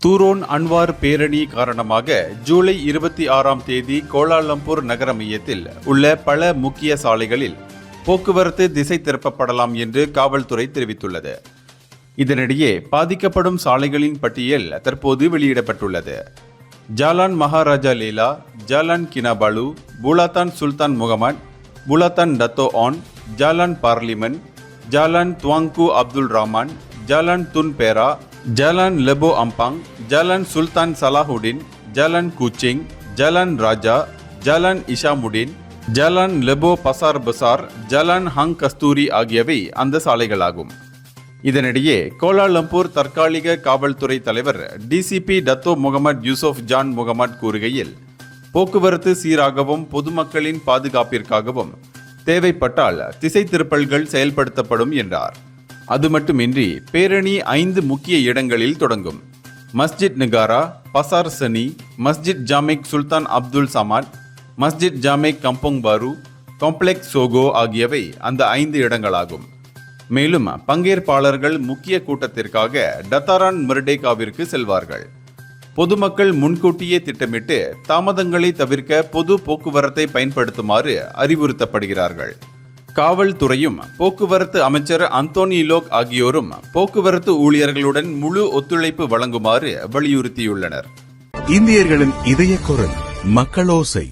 தூரோன் Anwar பேரணி காரணமாக ஜூலை 26ஆம் தேதி கோலாலம்பூர் நகர மையத்தில் உள்ள பல முக்கிய சாலைகளில் போக்குவரத்து திசை திருப்பப்படலாம் என்று காவல்துறை தெரிவித்துள்ளது. இதனிடையே பாதிக்கப்படும் சாலைகளின் பட்டியல் தற்போது வெளியிடப்பட்டுள்ளது. Jalan Maharaja Lela, Jalan Kinabalu, Bulatan Sultan Mohamed, Bulatan Dato Onn, Jalan Parliament, Jalan Tuanku Abdul Rahman, Jalan Tun Perak, Jalan Lebuh Ampang, Jalan Sultan Salahuddin, Jalan Kuching, Jalan Raja, Jalan Hishamuddin, Jalan Lebuh Pasar Besar, Jalan Hang Kasturi ஆகியவை அந்த சாலைகளாகும். இதனிடையே Kuala Lumpur தற்காலிக காவல்துறை தலைவர் DCP Dato Mohamed Yusoff Zan Mohamed கூறுகையில், போக்குவரத்து சீராகவும் பொதுமக்களின் பாதுகாப்பிற்காகவும் தேவைப்பட்டால் திசை திருப்பல்கள் செயல்படுத்தப்படும் என்றார். அது மட்டுமின்றி பேரணி 5 முக்கிய இடங்களில் தொடங்கும். மஸ்ஜித் நகாரா, பசார் சனி, மஸ்ஜித் ஜாமிக் சுல்தான் அப்துல் சமாட், மஸ்ஜித் ஜாமிக் கம்போங் பாரு, காம்ப்ளெக்ஸ் சோகோ ஆகியவை அந்த 5 இடங்களாகும். மேலும் பங்கேற்பாளர்கள் முக்கிய கூட்டத்திற்காக டத்தாரான் மிர்டேகாவிற்கு செல்வார்கள். பொதுமக்கள் முன்கூட்டியே திட்டமிட்டு தாமதங்களை தவிர்க்க பொது போக்குவரத்தை பயன்படுத்துமாறு அறிவுறுத்தப்படுகிறார்கள். காவல்துறையும் போக்குவரத்து அமைச்சர் அந்தோனி லோக் ஆகியோரும் போக்குவரத்து ஊழியர்களுடன் முழு ஒத்துழைப்பு வழங்குமாறு வலியுறுத்தியுள்ளனர். இந்தியர்களின் இதய குரல் மக்களோசை.